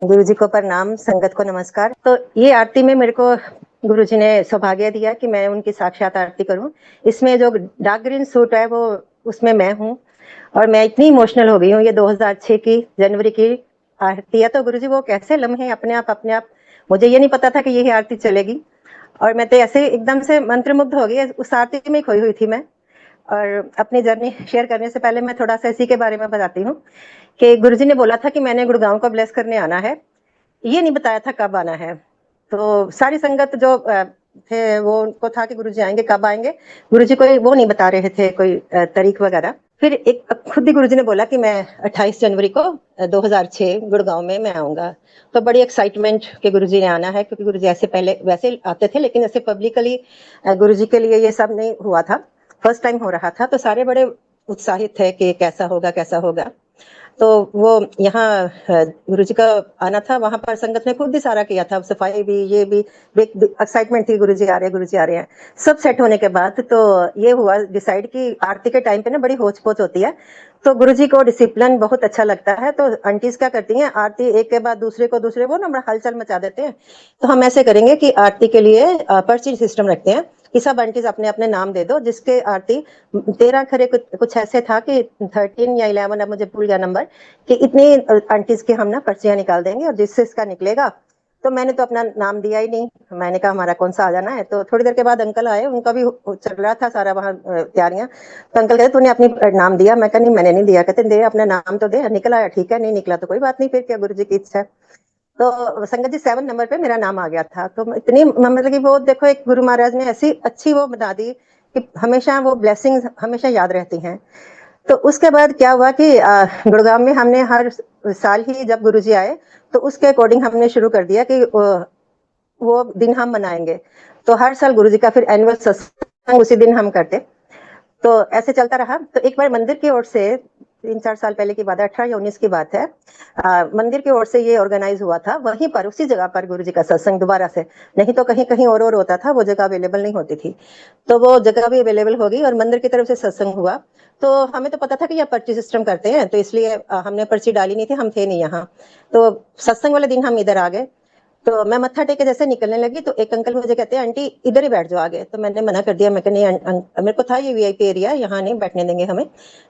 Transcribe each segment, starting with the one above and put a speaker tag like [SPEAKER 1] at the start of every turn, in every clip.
[SPEAKER 1] गुरु जी को प्रणाम, संगत को नमस्कार। तो ये आरती में मेरे को गुरु जी ने सौभाग्य दिया कि मैं उनकी साक्षात आरती करूं। इसमें जो डार्क ग्रीन सूट है वो उसमें मैं हूं और मैं इतनी इमोशनल हो गई हूँ। ये 2006 की जनवरी की आरती है। तो गुरु जी वो कैसे लम्हे अपने आप मुझे ये नहीं पता था कि यही आरती चलेगी और मैं तो ऐसे एकदम से मंत्रमुग्ध हो गई। उस आरती में खोई हुई थी मैं। और अपनी जर्नी शेयर करने से पहले मैं थोड़ा सा इसी के बारे में बताती हूँ कि गुरुजी ने बोला था कि मैंने गुड़गांव को ब्लेस करने आना है। ये नहीं बताया था कब आना है। तो सारी संगत जो थे वो उनको था कि गुरुजी आएंगे, कब आएंगे। गुरुजी कोई वो नहीं बता रहे थे, कोई तारीख वगैरह। फिर एक खुद ही गुरुजी ने बोला कि मैं 28 जनवरी को 2006 गुड़गांव में मैं आऊंगा। तो बड़ी एक्साइटमेंट कि गुरुजी ने आना है, क्योंकि गुरुजी ऐसे पहले वैसे आते थे लेकिन ऐसे पब्लिकली गुरुजी के लिए ये सब नहीं हुआ था, फर्स्ट टाइम हो रहा था। तो सारे बड़े उत्साहित थे कि कैसा होगा कैसा होगा। तो वो यहाँ गुरु जी का आना था, वहां पर संगत ने खुद ही सारा किया था, सफाई भी, ये भी एक्साइटमेंट थी, गुरु जी आ रहे हैं, गुरु जी आ रहे हैं। सब सेट होने के बाद तो ये हुआ डिसाइड कि आरती के टाइम पे ना बड़ी होच पोच होती है। तो गुरु जी को डिसिप्लिन बहुत अच्छा लगता है। तो आंटीज क्या करती हैं, आरती एक के बाद दूसरे वो ना बड़ा हलचल मचा देते हैं। तो हम ऐसे करेंगे कि आरती के लिए पर्ची सिस्टम रखते हैं कि सब आंटीज अपने अपने नाम दे दो, जिसके आरती 13 खरे कुछ ऐसे था कि 13 या 11, अब मुझे भूल गया नंबर, कि इतनी आंटीज की हम ना पर्चियां निकाल देंगे और जिससे इसका निकलेगा। तो मैंने तो अपना नाम दिया ही नहीं, मैंने कहा हमारा कौन सा आ जाना है। तो थोड़ी देर के बाद अंकल आए, उनका भी चल रहा था सारा वहाँ तैयारियां। तो अंकल कहते तूने अपनी नाम दिया? मैं कहा नहीं मैंने नहीं दिया। कहते दे अपना नाम तो दे, निकल आया ठीक है, नहीं निकला तो कोई बात नहीं, फिर क्या, गुरु जी की इच्छा है। तो संगत जी 7 नंबर पे मेरा नाम आ गया था। तो इतनी मतलब कि वो देखो, एक गुरु महाराज ने ऐसी अच्छी वो बता दी कि हमेशा वो ब्लेसिंग्स हमेशा याद रहती हैं। तो उसके बाद क्या हुआ कि गुड़गांव में हमने हर साल ही जब गुरुजी आए तो उसके अकॉर्डिंग हमने शुरू कर दिया कि वो दिन हम मनाएंगे। तो हर साल गुरुजी का फिर एनुअल सत्संग उसी दिन हम करते। तो ऐसे चलता रहा। तो एक बार मंदिर की ओर से 3-4 साल पहले की बात है, 18 या 19 की बात है, मंदिर की ओर से ये ऑर्गेनाइज हुआ था, वहीं पर उसी जगह पर गुरु जी का सत्संग दोबारा से। नहीं तो कहीं कहीं और होता था, वो जगह अवेलेबल नहीं होती थी। तो वो जगह भी अवेलेबल होगी और मंदिर की तरफ से सत्संग हुआ। तो हमें तो पता था कि यह पर्ची सिस्टम करते हैं, तो इसलिए हमने पर्ची डाली नहीं थी, हम थे नहीं यहाँ। तो सत्संग वाले दिन हम इधर आ गए। तो मैं मत्था टेके जैसे निकलने लगी तो एक अंकल मुझे कहते हैं आंटी इधर ही बैठ जाओ आगे। तो मैंने मना कर दिया, मैं कहा नहीं, मेरे को था ये वीआईपी एरिया, यहाँ नहीं बैठने देंगे हमें।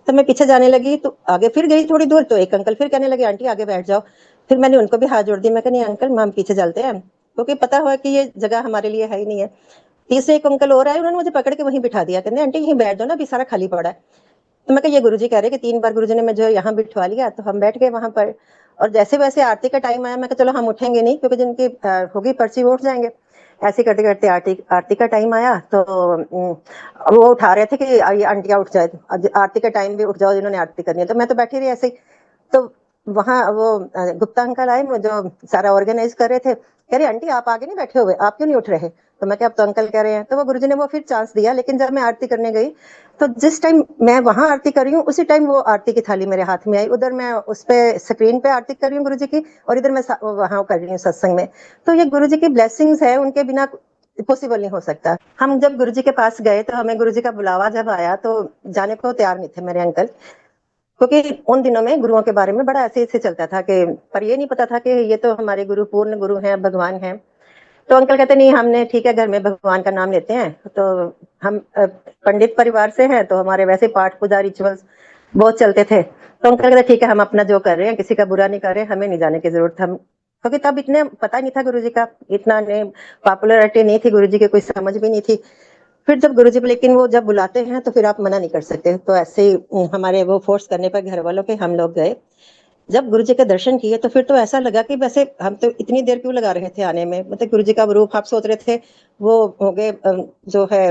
[SPEAKER 1] तो मैं पीछे जाने लगी तो आगे फिर गई थोड़ी दूर, तो एक अंकल फिर कहने लगे आंटी आगे बैठ जाओ। फिर मैंने उनको भी हाथ जोड़ दिया, मैं कहा नहीं अंकल, हम पीछे चलते हैं, क्योंकि पता हुआ कि ये जगह हमारे लिए है ही नहीं है। तीसरे एक अंकल और आए, उन्होंने मुझे पकड़ के वहीं बिठा दिया, कहते आंटी यहीं बैठ जाओ ना, अभी सारा खाली पड़ा है। तो मैं कहा ये गुरुजी कह रहे कि 3 बार गुरुजी ने मुझे यहाँ बिठवा लिया। तो हम बैठ गए वहां पर। और जैसे वैसे आरती का टाइम आया, मैं कहा चलो हम उठेंगे नहीं, क्योंकि जिनकी होगी पर्ची वो उठ जाएंगे। ऐसे करते करते आरती आरती का टाइम आया। तो वो उठा रहे थे कि ये आंटियां उठ जाए, आरती का टाइम भी उठ जाओ जिन्होंने आरती करनी है। तो मैं तो बैठी रही ऐसे ही। तो वहाँ वो गुप्ता अंकल आए, वो जो सारा ऑर्गेनाइज कर रहे थे, कह रहे आंटी आप आगे नहीं बैठे हुए, आप क्यों नहीं उठ रहे? तो मैं क्या, अब तो अंकल कह रहे हैं। तो वो गुरुजी ने वो फिर चांस दिया। लेकिन जब मैं आरती करने गई तो जिस टाइम मैं वहां आरती कर रही हूँ उसी टाइम वो आरती की थाली मेरे हाथ में आई। उधर मैं उस पे स्क्रीन पे आरती कर रही हूँ गुरुजी की, और इधर मैं वहां कर रही हूँ सत्संग में। तो ये गुरुजी की ब्लेसिंग्स है, उनके बिना पॉसिबल नहीं हो सकता। हम जब गुरुजी के पास गए तो हमें गुरुजी का बुलावा जब आया तो जाने को तैयार नहीं थे मेरे अंकल, क्योंकि उन दिनों में गुरुओं के बारे में बड़ा ऐसे ऐसे चलता था कि, पर ये नहीं पता था कि ये तो हमारे गुरु पूर्ण गुरु हैं, भगवान हैं। तो अंकल कहते नहीं, हमने ठीक है घर में भगवान का नाम लेते हैं। तो हम पंडित परिवार से हैं, तो हमारे वैसे पाठ पूजा रिचुअल्स बहुत चलते थे। तो अंकल कहते ठीक है, हम अपना जो कर रहे हैं, किसी का बुरा नहीं कर रहे, हमें नहीं जाने की जरूरत। हम क्योंकि तब इतने पता नहीं था गुरुजी का, इतना नहीं पॉपुलैरिटी नहीं थी गुरुजी की, कोई समझ भी नहीं थी। फिर जब गुरुजी, लेकिन वो जब बुलाते हैं तो फिर आप मना नहीं कर सकते। तो ऐसे ही हमारे वो फोर्स करने पर घर वालों के हम लोग गए। जब गुरुजी के दर्शन किए तो फिर तो ऐसा लगा कि वैसे हम तो इतनी देर क्यों लगा रहे थे आने में, मतलब गुरुजी का रूप आप सोच रहे थे वो हो गए, जो है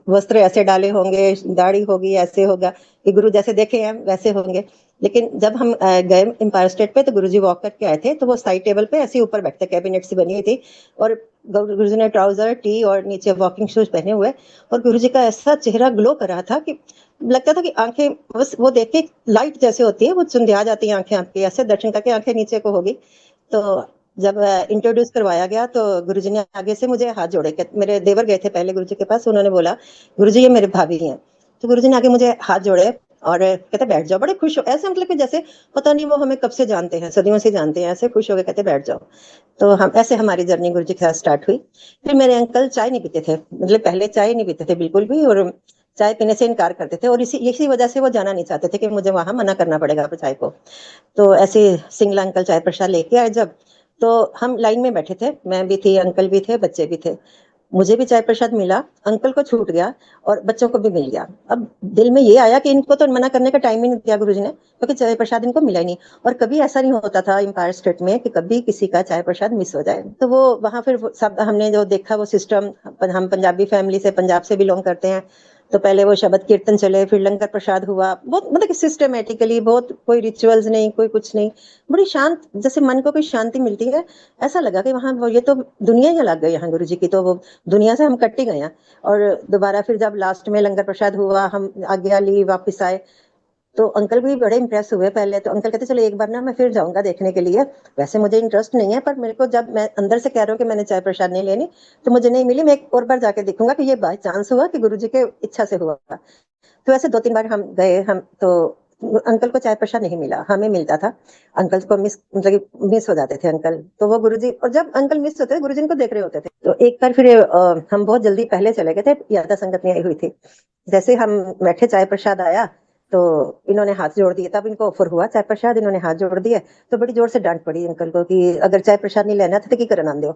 [SPEAKER 1] वस्त्र ऐसे डाले होंगे, दाढ़ी होगी, ऐसे होगा कि गुरु जैसे देखे हैं वैसे होंगे। लेकिन जब हम गए एम्पायर स्टेट पे तो गुरुजी वॉक करके आए थे, तो वो साइड टेबल पे ऐसे ऊपर बैठते, कैबिनेट सी बनी हुई थी, और गुरुजी ने ट्राउजर टी और नीचे वॉकिंग शूज पहने हुए, और गुरुजी का ऐसा चेहरा ग्लो कर रहा था कि लगता था कि आंखें बस वो देख के लाइट जैसे होती है वो चुंधिया जाती है आंखें आपकी, ऐसे दर्शन करके आंखें नीचे को होगी। तो जब इंट्रोड्यूस करवाया गया तो गुरुजी ने आगे से मुझे हाथ जोड़े, मेरे देवर गए थे पहले गुरुजी के पास, उन्होंने बोला गुरुजी ये मेरे भाभी हैं। तो गुरुजी ने आगे मुझे हाथ जोड़े, और कहते बैठ जाओ, बड़े खुश हो ऐसे, मतलब कि जैसे पता नहीं वो हमें कब से जानते हैं, सदियों से जानते हैं, ऐसे खुश हो गए, कहते बैठ जाओ। तो हम ऐसे हमारी जर्नी गुरु जी के साथ स्टार्ट हुई। फिर मेरे अंकल चाय नहीं पीते थे, मतलब पहले चाय नहीं पीते थे बिल्कुल भी, और चाय पीने से इनकार करते थे, और इसी वजह से वो जाना नहीं चाहते थे कि मुझे वहां मना करना पड़ेगा चाय को। तो ऐसे सिंगला अंकल चाय प्रसाद लेके आए जब, तो हम लाइन में बैठे थे, मैं भी थी, अंकल भी थे, बच्चे भी थे। मुझे भी चाय प्रसाद मिला, अंकल को छूट गया, और बच्चों को भी मिल गया। अब दिल में ये आया कि इनको तो मना करने का टाइम ही नहीं दिया गुरुजी ने, क्योंकि चाय प्रसाद इनको मिला ही नहीं। और कभी ऐसा नहीं होता था एम्पायर स्टेट में कि कभी किसी का चाय प्रसाद मिस हो जाए। तो वो वहां फिर सब हमने जो देखा वो सिस्टम, हम पंजाबी फैमिली से, पंजाब से बिलोंग करते हैं, तो पहले वो शब्द कीर्तन चले, फिर लंगर प्रसाद हुआ, बहुत मतलब सिस्टमेटिकली, बहुत कोई रिचुअल्स नहीं, कोई कुछ नहीं, बड़ी शांत, जैसे मन को कोई शांति मिलती है। ऐसा लगा कि वहां ये तो दुनिया ही अलग गई यहाँ गुरु जी की, तो वो दुनिया से हम कट ही गए हैं। और दोबारा फिर जब लास्ट में लंगर प्रसाद हुआ, हम आज्ञा ली, वापस आए, तो अंकल भी बड़े इंप्रेस हुए। पहले तो अंकल कहते चलो एक बार ना मैं फिर जाऊंगा देखने के लिए, वैसे मुझे इंटरेस्ट नहीं है, पर मेरे को जब मैं अंदर से कह रहा हूँ कि मैंने चाय प्रसाद नहीं लेनी, तो मुझे नहीं मिली, मैं एक और बार जाके देखूंगा कि ये बाय चांस हुआ कि गुरु जी के इच्छा से हुआ। तो ऐसे 2-3 बार हम गए, हम तो अंकल को चाय प्रसाद नहीं मिला, हमें मिलता था। अंकल को मिस, मतलब मिस हो जाते थे अंकल, तो वो गुरुजी, और जब अंकल मिस होते थे गुरुजी इनको देख रहे होते थे। तो एक बार फिर हम बहुत जल्दी पहले चले गए थे, यादा संगत में आई हुई थी। जैसे हम बैठे, चाय प्रसाद आया, तो इन्होंने हाथ जोड़ दिए, तब इनको ऑफर हुआ चाय प्रसाद, इन्होंने हाथ जोड़ दिए, तो बड़ी जोर से डांट पड़ी अंकल को कि अगर चाय प्रसाद नहीं लेना था तो की करना दो,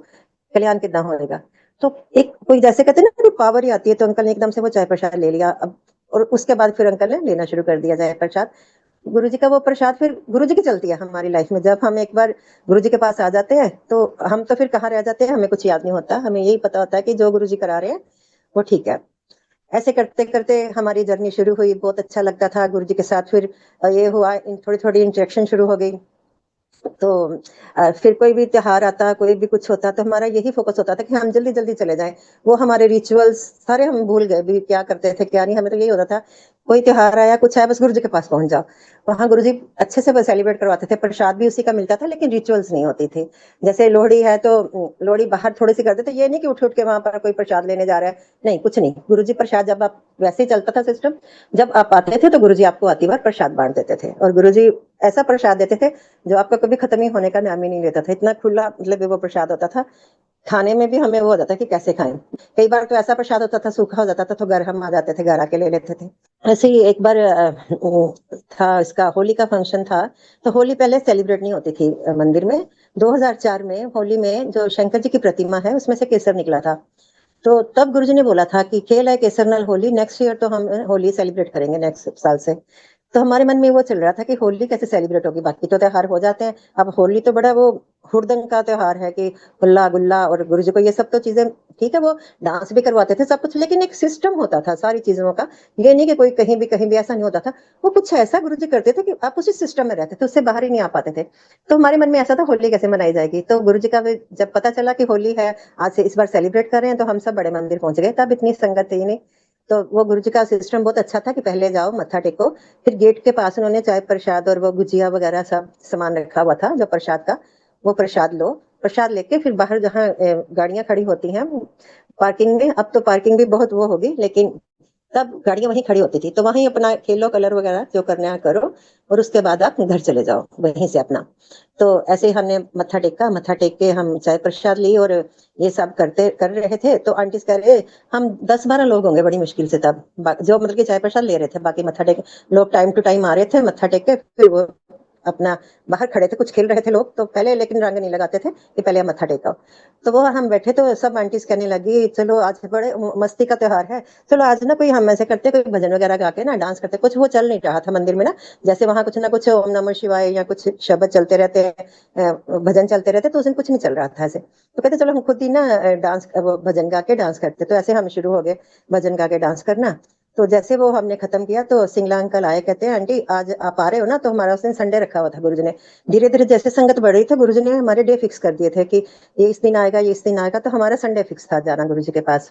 [SPEAKER 1] कल्याण कितना होएगा। तो एक कोई जैसे कहते हैं ना, पावर ही आती है, तो अंकल ने एकदम से वो चाय प्रसाद ले लिया। अब और उसके बाद फिर अंकल ने लेना शुरू कर दिया चाय प्रसाद। गुरु जी का वो प्रसाद फिर गुरु जी की चलती है हमारी लाइफ में। जब हम एक बार गुरु जी के पास आ जाते हैं, तो हम तो फिर कहाँ रह जाते हैं, हमें कुछ याद नहीं होता, हमें यही पता होता है कि जो गुरु जी करा रहे हैं वो ठीक है। ऐसे करते करते हमारी जर्नी शुरू हुई, बहुत अच्छा लगता था गुरु जी के साथ। फिर ये हुआ, थोड़ी थोड़ी इंटरेक्शन शुरू हो गई। तो फिर कोई भी त्योहार आता, कोई भी कुछ होता, तो हमारा यही फोकस होता था कि हम जल्दी जल्दी चले जाएं। वो हमारे रिचुअल्स सारे हम भूल गए भी, क्या करते थे क्या नहीं, हमें तो यही होता था कोई त्योहार आया, कुछ आया, बस गुरु जी के पास पहुंच जाओ। वहां गुरु जी अच्छे से बस सेलिब्रेट करवाते थे, प्रसाद भी उसी का मिलता था, लेकिन रिचुअल्स नहीं होती थी। जैसे लोहड़ी है तो लोहड़ी बाहर थोड़ी सी करते थे, ये नहीं कि उठ उठ के वहां पर कोई प्रसाद लेने जा रहा है, नहीं, कुछ नहीं। गुरु जी प्रसाद, जब आप वैसे ही चलता था सिस्टम, जब आप आते थे तो गुरु जी आपको आती बार प्रसाद बांट देते थे, और गुरु जी ऐसा प्रसाद देते थे जो आपका कभी खत्म ही होने का नाम ही नहीं लेता था, इतना खुला मतलब वो प्रसाद होता था। खाने में भी हमें वो हो जाता कि कैसे खाएं। कई बार तो ऐसा प्रसाद होता था, सूखा हो जाता था, तो घर हम आ जाते थे, घर आके ले लेते थे। ऐसे ही एक बार था, इसका होली का फंक्शन था। तो होली पहले सेलिब्रेट नहीं होती थी मंदिर में। 2004 में होली में जो शंकर जी की प्रतिमा है उसमें से केसर निकला था। तो तब गुरुजी ने बोला था कि खेल है केसर नल होली, नेक्स्ट ईयर तो हम होली सेलिब्रेट करेंगे, नेक्स्ट साल से। तो हमारे मन में वो चल रहा था कि होली कैसे सेलिब्रेट होगी, बाकी तो त्योहार हो जाते हैं, अब होली तो बड़ा वो हुड़दंग का त्योहार है कि हुल्ला गुल्ला, और गुरु जी को ये सब तो चीजें ठीक है, वो डांस भी करवाते थे सब कुछ, लेकिन एक सिस्टम होता था सारी चीजों का। ये नहीं कि कोई कहीं भी ऐसा नहीं होता था। वो कुछ ऐसा गुरु जी करते थे कि आप उसी सिस्टम में रहते थे, उससे बाहर ही नहीं आ पाते थे। तो हमारे मन में ऐसा था होली कैसे मनाई जाएगी। तो गुरु जी का जब पता चला कि होली है, आज से इस बार सेलिब्रेट कर रहे हैं, तो हम सब बड़े मंदिर पहुंच गए। तब इतनी संगत थी नहीं। तो वो गुरु जी का सिस्टम बहुत अच्छा था कि पहले जाओ मत्था टेको, फिर गेट के पास उन्होंने चाय प्रसाद और वो गुजिया वगैरह सब सामान रखा हुआ था जो प्रसाद का, वो प्रसाद लो। प्रसाद लेके फिर बाहर जहाँ गाड़ियां खड़ी होती हैं पार्किंग में, अब तो पार्किंग भी बहुत वो होगी, लेकिन तब गाड़ियां वहीं खड़ी होती थी, तो वहीं अपना खेलो कलर वगैरह जो करना है करो, और उसके बाद आप घर चले जाओ वहीं से अपना। तो ऐसे ही हमने मत्था टेका, मत्था टेक के हम चाय प्रसाद ली, और ये सब करते कर रहे थे। तो आंटी कह रहे, हम 10-12 लोग होंगे बड़ी मुश्किल से तब, जो मतलब कि चाय प्रसाद ले रहे थे, बाकी मत्था टेक लोग टाइम टू टाइम आ रहे थे मत्था टेक के, फिर वो अपना बाहर खड़े थे, कुछ खेल रहे थे लोग तो पहले, लेकिन रंग नहीं लगाते थे कि पहले मत्था टेका। तो वो हम बैठे, तो सब आंटीज कहने लगी चलो आज बड़े मस्ती का त्योहार है, चलो आज ना कोई हम ऐसे करते, कोई भजन वगैरह गा के ना डांस करते। कुछ वो चल नहीं रहा था मंदिर में ना, जैसे वहां कुछ ना कुछ ओम नमः शिवाय या कुछ शब्द चलते रहते हैं, भजन चलते रहते, तो उस दिन कुछ नहीं चल रहा था ऐसे। तो कहते चलो हम खुद ही ना डांस, वो भजन गा के डांस करते। तो ऐसे हम शुरू हो गए भजन गा के डांस करना। तो जैसे वो हमने खत्म किया, तो सिंगला अंकल आए, कहते हैं आंटी आज आप आ रहे हो ना, तो हमारा उस दिन संडे रखा हुआ था गुरुजी ने। धीरे धीरे जैसे संगत बढ़ रही थी, गुरुजी ने हमारे डे फिक्स कर दिए थे कि ये इस दिन आएगा, ये इस दिन आएगा, तो हमारा संडे फिक्स था जाना गुरु जी के पास।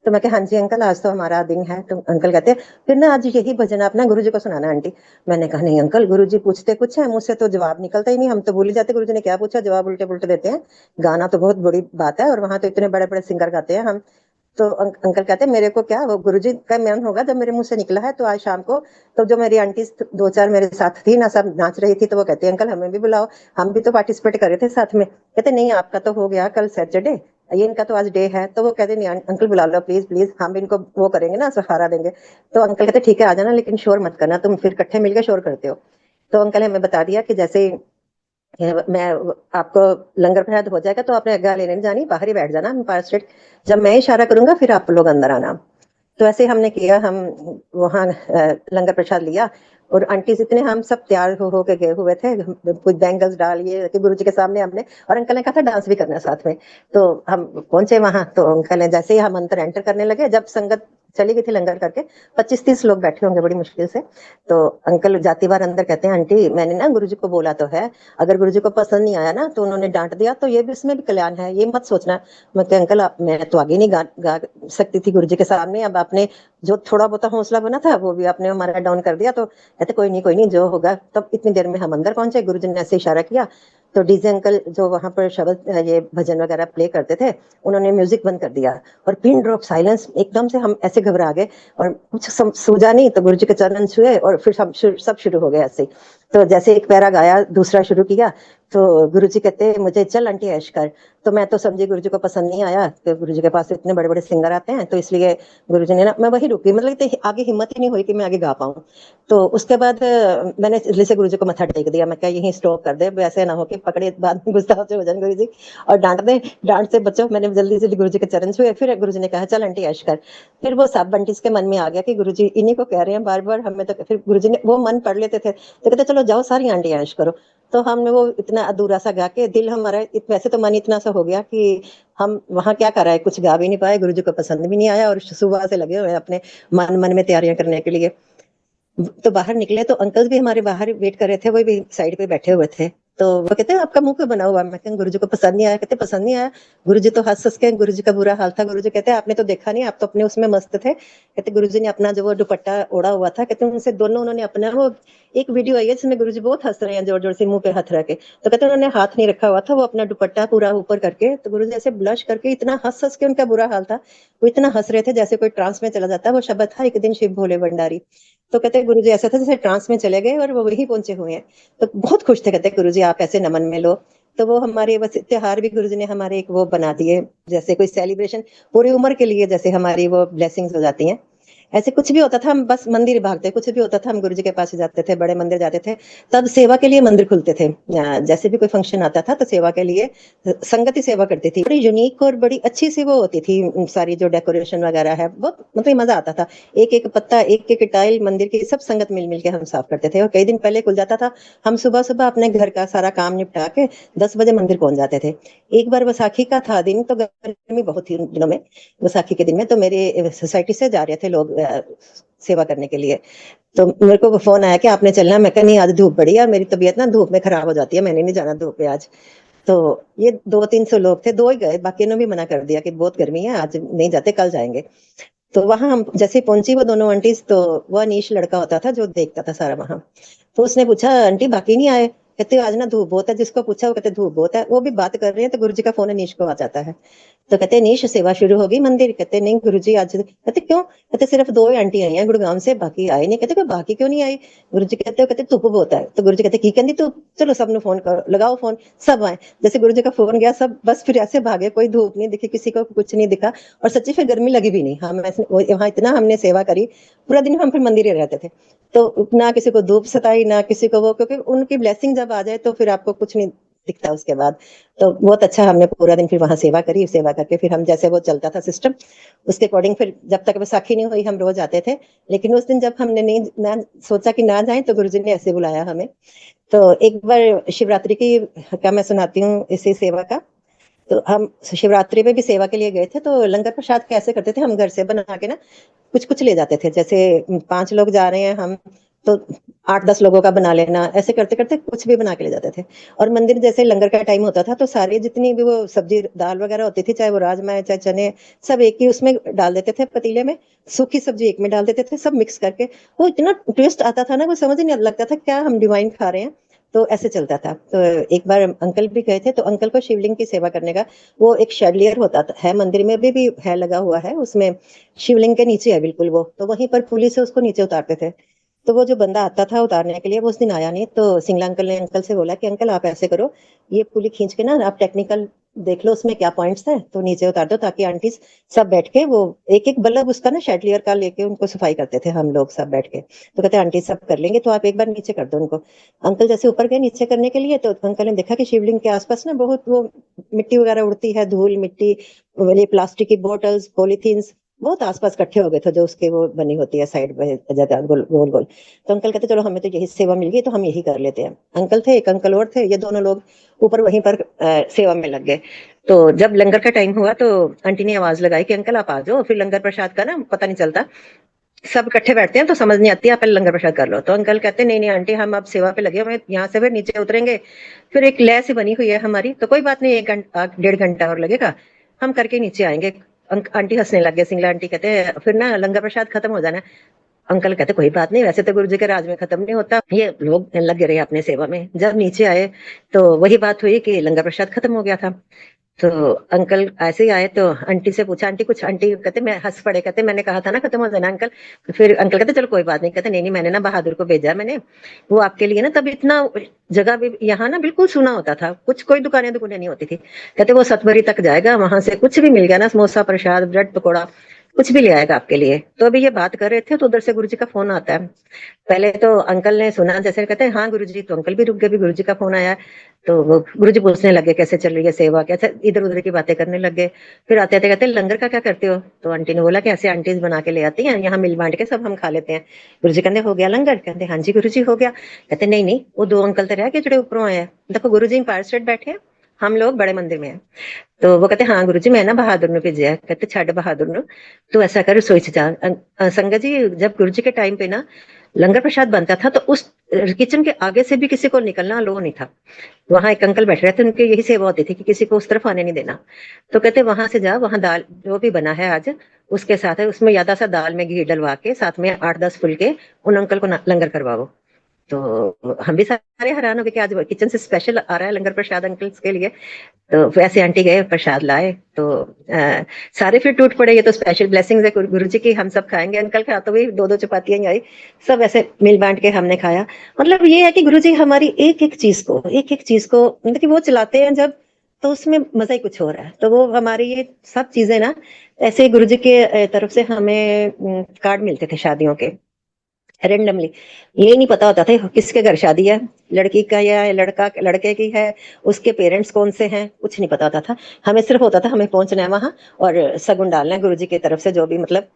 [SPEAKER 1] तो मैं कहा हाँ जी अंकल, आज तो हमारा दिन है। तो अंकल कहते हैं फिर ना आज यही भजन आप ना गुरु जी को सुनाना आंटी। मैंने कहा नहीं अंकल, गुरु जी पूछते कुछ है, मुझसे तो जवाब निकलता ही नहीं, हम तो भूल ही जाते गुरु जी ने क्या पूछा, जवाब उल्टे पुल्टे देते हैं। गाना तो बहुत बड़ी बात है, और वहां तो इतने बड़े बड़े सिंगर गाते हैं हम। तो अंकल कहते मेरे को क्या, वो गुरुजी का मन होगा जब मेरे मुंह से निकला है। तो आज शाम को तो जो मेरी आंटी दो चार मेरे साथ थी ना, सब नाच रही थी, तो वो कहती अंकल हमें भी बुलाओ, हम भी तो पार्टिसिपेट कर रहे थे साथ में। कहते नहीं आपका तो हो गया कल सैटरडे, ये इनका तो आज डे है। तो वो कहते नहीं अंकल बुला लो प्लीज प्लीज, हम भी इनको वो करेंगे ना, सहारा देंगे। तो अंकल कहते ठीक है आ जाना, लेकिन शोर मत करना, तुम फिर इकट्ठे मिलकर शोर करते हो। तो अंकल हमें बता दिया कि जैसे मैं आपको लंगर प्रसाद हो जाएगा तो आपने आज्ञा लेने नहीं जानी, बाहर ही बैठ जाना पास स्ट्रीट, जब मैं इशारा करूंगा फिर आप लोग अंदर आना। तो ऐसे हमने किया, हम वहाँ लंगर प्रसाद लिया, और आंटी जितने हम सब तैयार हो के गए हुए थे, कुछ बैंगल्स डाल ये कि गुरु जी के सामने हमने, और अंकल ने कहा था डांस भी करना है साथ में। तो हम पहुंचे वहां, तो अंकल ने जैसे ही हम अंदर एंटर करने लगे, जब संगत चली गई थी लंगर करके, 25-30 लोग बैठे होंगे बड़ी मुश्किल से। तो अंकल जाती बार अंदर कहते हैं आंटी मैंने ना गुरु जी को बोला तो है, अगर गुरु जी को पसंद नहीं आया ना तो उन्होंने डांट दिया, तो ये भी इसमें भी कल्याण है, ये मत सोचना। मैं कहा अंकल मैं तो आगे नहीं गा सकती थी गुरु जी के सामने, अब आपने जो थोड़ा बहुत हौसला बना था वो भी आपने हमारा डाउन कर दिया। तो कहते कोई नहीं जो होगा। तब इतनी देर में हम अंदर पहुंचे, गुरु जी ने ऐसे इशारा किया, तो डीजे अंकल जो वहां पर शब्द ये भजन वगैरह प्ले करते थे, उन्होंने म्यूजिक बंद कर दिया, और पिन ड्रॉप साइलेंस, एकदम से हम ऐसे घबरा गए, और कुछ सूझा नहीं, तो गुरु जी के चरण छुए और फिर सब शुरू हो गया ऐसे। तो जैसे एक पैरा गाया दूसरा शुरू किया, तो गुरु जी कहते मुझे चल आंटी ऐश कर। तो मैं तो समझी गुरु जी को पसंद नहीं आया, तो गुरु जी के पास इतने बड़े बड़े सिंगर आते हैं, तो इसलिए गुरु जी ने ना, मैं वही रुकी, मतलब तो आगे हिम्मत ही नहीं हुई कि मैं आगे गा पाऊं। तो उसके बाद मैंने जल्दी से गुरु जी को मत्था टेक दिया, मैं क्या यहीं स्टॉप कर दे, वैसे ना हो कि पकड़े बाद में गुस्सा हो जाए गुरु जी और डांट दे, डांट से बचो। मैंने जल्दी जल्दी गुरु जी के चरण छुए, फिर गुरु जी ने कहा चल आंटी ऐश कर। फिर वो सब बंटीस के मन में आ गया कि गुरु जी इन्हीं को कह रहे हैं बार बार हमें, तो फिर गुरु जी ने वो मन पढ़ लेते थे, तो कहते चलो जाओ सारी आंटी ऐश करो। तो हमने वो इतना अधूरा सा गा के, दिल हमारा वैसे तो मन इतना सा हो गया कि हम वहां क्या कर रहे हैं, कुछ गा भी नहीं पाए, गुरु जी को पसंद भी नहीं आया, और सुबह से लगे हुए हैं अपने मन मन में तैयारियां करने के लिए। तो बाहर निकले तो अंकल भी हमारे बाहर वेट कर रहे थे, वो भी साइड पे बैठे हुए थे। तो वो कहते हैं आपका मुंह क्यों बना हुआ, मैं गुरु जी को पसंद नहीं आया। कहते पसंद नहीं आया, गुरु जी तो हंस हंस के, गुरु जी का बुरा हाल था। गुरु जी कहते हैं आपने तो देखा नहीं, आप तो अपने उसमें मस्त थे। कहते गुरु जी ने अपना जो वो दुपट्टा ओढ़ा हुआ था, कहते उनसे दोनों उन्होंने अपना वो, एक वीडियो आई है जिसमें गुरु जी बहुत हंस रहे हैं जोर जोर से मुंह पे हाथ रख के, तो कहते उन्होंने हाथ नहीं रखा हुआ था, वो अपना दुपट्टा पूरा ऊपर करके, तो गुरु जी ऐसे ब्लश करके इतना हंस हंस के, उनका बुरा हाल था, वो इतना हंस रहे थे जैसे कोई ट्रांस में चला जाता है। वो शब्द था एक दिन शिव भोले भंडारी। तो कहते गुरु जी ऐसा था जैसे ट्रांस में चले गए और वो वही पहुंचे हुए हैं। तो बहुत खुश थे, कहते गुरु जी आप ऐसे नमन में लो। तो वो हमारे बस त्योहार भी गुरु जी ने हमारे एक वो बना दिए, जैसे कोई सेलिब्रेशन पूरी उम्र के लिए, जैसे हमारी वो ब्लेसिंग्स हो जाती हैं। ऐसे कुछ भी होता था हम बस मंदिर भागते, कुछ भी होता था हम गुरु जी के पास जाते थे, बड़े मंदिर जाते थे। तब सेवा के लिए मंदिर खुलते थे, जैसे भी कोई फंक्शन आता था तो सेवा के लिए संगत ही सेवा करती थी। बड़ी यूनिक और बड़ी अच्छी सी वो होती थी सारी जो डेकोरेशन वगैरह है, बहुत मतलब मजा आता था। एक एक पत्ता, एक एक टाइल मंदिर की सब संगत मिल मिल के हम साफ करते थे, और कई दिन पहले खुल जाता था। हम सुबह सुबह अपने घर का सारा काम निपटा के 10 बजे मंदिर पहुंच जाते थे। एक बार बैसाखी का था दिन, तो गर्मी बहुत थी उन दिनों में, बैसाखी के दिन में, तो मेरे सोसाइटी से जा रहे थे लोग सेवा करने के लिए। तो मेरे को फोन आया कि आपने चलना, मैं कहा नहीं आज धूप बड़ी है, मेरी तबीयत ना धूप में खराब हो जाती है, मैंने नहीं जाना धूप पे आज। तो ये 200-300 लोग थे, दो ही गए, बाकी ने भी मना कर दिया कि बहुत गर्मी है आज नहीं जाते, कल जाएंगे। तो वहां हम जैसे पहुंची वो दोनों आंटीज, तो वो अनीश लड़का होता था जो देखता था सारा वहां। तो उसने पूछा आंटी बाकी नहीं आए, कहते आज ना धूप बहुत है, जिसको पूछा वो कहते धूप बहुत है। वो भी बात कर रहे हैं तो गुरुजी का फोन अनीश को आ जाता है। तो कहते नीश सेवा शुरू होगी मंदिर, कहते नहीं गुरुजी आज, कहते क्यों, कहते सिर्फ दो ही आंटी आई हैं गुड़गांव से, बाकी आए नहीं। कहते कोई बाकी क्यों नहीं आई, गुरुजी कहते धूप बहुत है। तो गुरुजी कहते की कहती धूप, चलो सबने फोन करो, लगाओ फोन, सब आए। जैसे गुरुजी का फोन गया सब बस फिर ऐसे भागे, कोई धूप नहीं दिखी किसी को, कुछ नहीं दिखा, और सच्ची फिर गर्मी लगी भी नहीं। हम वहां इतना हमने सेवा करी, पूरा दिन हम फिर मंदिर ही रहते थे। तो ना किसी को धूप सताई ना किसी को वो, क्योंकि उनकी ब्लेसिंग जब आ जाए तो फिर आपको कुछ नहीं दिखता उसके बाद। तो बहुत अच्छा हमने पूरा दिन फिर वहां सेवा करी, सेवा करके फिर हम जैसे वो चलता था सिस्टम उसके अकॉर्डिंग, फिर जब तक बैसाखी नहीं हुई हम रोज आते थे। लेकिन उस दिन जब हमने नहीं ना सोचा कि ना जाए, तो गुरुजी ने ऐसे बुलाया हमें। तो एक बार शिवरात्रि की का मैं सुनाती हूँ इसी सेवा का। तो हम शिवरात्रि में भी सेवा के लिए गए थे, तो लंगर प्रसाद कैसे करते थे, हम घर से बना के ना कुछ कुछ ले जाते थे। जैसे 5 लोग जा रहे हैं हम, तो 8-10 लोगों का बना लेना, ऐसे करते करते कुछ भी बना के ले जाते थे। और मंदिर जैसे लंगर का टाइम होता था, तो सारी जितनी भी वो सब्जी दाल वगैरह होती थी, चाहे वो राजमा है चाहे चने, सब एक ही उसमें डाल देते थे पतीले में, सूखी सब्जी एक में डाल देते थे, सब मिक्स करके। वो इतना टेस्ट आता था ना, वो समझ ही नहीं लगता था क्या हम डिवाइन खा रहे हैं। तो ऐसे चलता था। तो एक बार अंकल भी गए थे, तो अंकल को शिवलिंग की सेवा करने का वो एक शैडलियर होता है, मंदिर में भी है, लगा हुआ है, उसमें शिवलिंग के नीचे है बिल्कुल वो, तो वहीं पर पुलिस से उसको नीचे उतारते थे। तो वो जो बंदा आता था उतारने के लिए, वो उस दिन आया नहीं, तो सिंगला अंकल ने अंकल से बोला कि अंकल आप ऐसे करो, ये पुली खींच के ना आप टेक्निकल देख लो उसमें क्या पॉइंट्स है, तो नीचे उतार दो, ताकि आंटी सब बैठ के वो एक एक बल्ब उसका ना शेडलियर का लेके उनको सफाई करते थे हम लोग सब बैठ के। तो कहते आंटी सब कर लेंगे, तो आप एक बार नीचे कर दो उनको। अंकल जैसे ऊपर गए नीचे करने के लिए, तो अंकल ने देखा कि शिवलिंग के आसपास ना बहुत वो मिट्टी वगैरह उड़ती है, धूल मिट्टी, ये प्लास्टिक की बोटल्स, पॉलीथीन्स बहुत आसपास इकट्ठे हो गए थे, जो उसके वो बनी होती है साइड में जगह गोल गोल गोल। तो अंकल कहते चलो हमें तो यही सेवा मिल गई, तो हम यही कर लेते हैं। अंकल थे, एक अंकल और थे, ये दोनों लोग ऊपर वहीं पर सेवा में लग गए। तो जब लंगर का टाइम हुआ, तो आंटी ने आवाज लगाई कि अंकल आप आ जाओ, फिर लंगर प्रसाद का ना पता नहीं चलता, सब इकट्ठे बैठते हैं तो समझ नहीं आती, आप पहले लंगर प्रसाद कर लो। तो अंकल कहते नहीं नहीं आंटी, हम अब सेवा पे लगे हुए, यहाँ से फिर नीचे उतरेंगे, फिर एक लय से बनी हुई है हमारी, तो कोई बात नहीं, 1 घंटा 1.5 घंटा और लगेगा, हम करके नीचे आएंगे। आंटी हंसने लग गए, सिंगला आंटी कहते फिर ना लंगर प्रसाद खत्म हो जाना है। अंकल कहते कोई बात नहीं, वैसे तो गुरु जी के राज में खत्म नहीं होता, ये लोग लगे रहे अपने सेवा में। जब नीचे आए तो वही बात हुई कि लंगर प्रसाद खत्म हो गया था। तो अंकल ऐसे ही आए, तो आंटी से पूछा, आंटी कुछ, आंटी कहते मैं हंस पड़े, कहते मैंने कहा था ना खत्म हो जाना अंकल। फिर अंकल कहते चलो कोई बात नहीं, कहते नहीं नहीं मैंने ना बहादुर को भेजा है मैंने, वो आपके लिए ना, तब इतना जगह भी यहाँ ना बिल्कुल सुना होता था, कुछ कोई दुकानें दुकानें नहीं होती थी। कहते वो सतबरी तक जाएगा, वहां से कुछ भी मिल गया ना, समोसा प्रसाद ब्रेड पकौड़ा कुछ भी ले आएगा आपके लिए। तो अभी ये बात कर रहे थे, तो उधर से गुरुजी का फोन आता है। पहले तो अंकल ने सुना, जैसे कहते हैं हाँ गुरुजी, तो अंकल भी रुक गए, भी गुरुजी का फोन आया है। तो वो गुरुजी पूछने लगे कैसे चल रही है सेवा, कैसे, इधर उधर की बातें करने लगे। फिर आते आते कहते लंगर का क्या करते हो, तो आंटी ने बोला कि ऐसे आंटीज बना के ले आती हैं, यहाँ मिल बांट के सब हम खा लेते हैं। गुरुजी कहते हो गया लंगर, कहते हाँ जी गुरुजी हो गया। कहते नहीं नहीं, वो 2 अंकल तो रह गए जो ऊपरों आए हैं, देखो गुरुजी पार स्टेट बैठे हैं, हम लोग बड़े मंदिर में हैं। तो वो कहते हाँ गुरुजी मैं ना बहादुर ने भेजा है। कहते छड़ बहादुर ने, तो ऐसा कर रसोई से जा। संगत जी जब गुरुजी के टाइम पे ना लंगर प्रसाद बनता था, तो उस किचन के आगे से भी किसी को निकलना अलो नहीं था। वहां एक अंकल बैठ रहे थे, उनकी यही सेवा होती थी कि किसी को उस तरफ आने नहीं देना। तो कहते वहां से जा, वहां दाल जो भी बना है आज उसके साथ है, उसमें यादा सा दाल में घी डलवा के साथ में 8-10 फुलके उन अंकल को लंगर करवाओ। तो हम भी सारे हैरान हो गए कि आज किचन से स्पेशल आ रहा है लंगर प्रसाद अंकल्स के लिए। तो वैसे आंटी गए प्रसाद लाए, तो सारे फिर टूट पड़े, ये तो स्पेशल ब्लेसिंग्स है गुरु जी की, हम सब खाएंगे। अंकल खा तो भी 2-2 चपातियां ही आई, सब ऐसे मिल बांट के हमने खाया। मतलब ये है कि गुरु जी हमारी एक एक चीज को मतलब कि वो चलाते हैं जब, तो उसमें मजा ही कुछ हो रहा है। तो वो हमारी ये सब चीजें ना, ऐसे गुरु जी के तरफ से हमें कार्ड मिलते थे शादियों के, रेंडमली। ये नहीं पता होता था किसके घर शादी है, लड़की का या लड़का, लड़के की है, उसके पेरेंट्स कौन से हैं, कुछ नहीं पता होता था। हमें सिर्फ होता था हमें पहुंचना है वहां, और सगुन डालना है गुरुजी की तरफ से, जो भी मतलब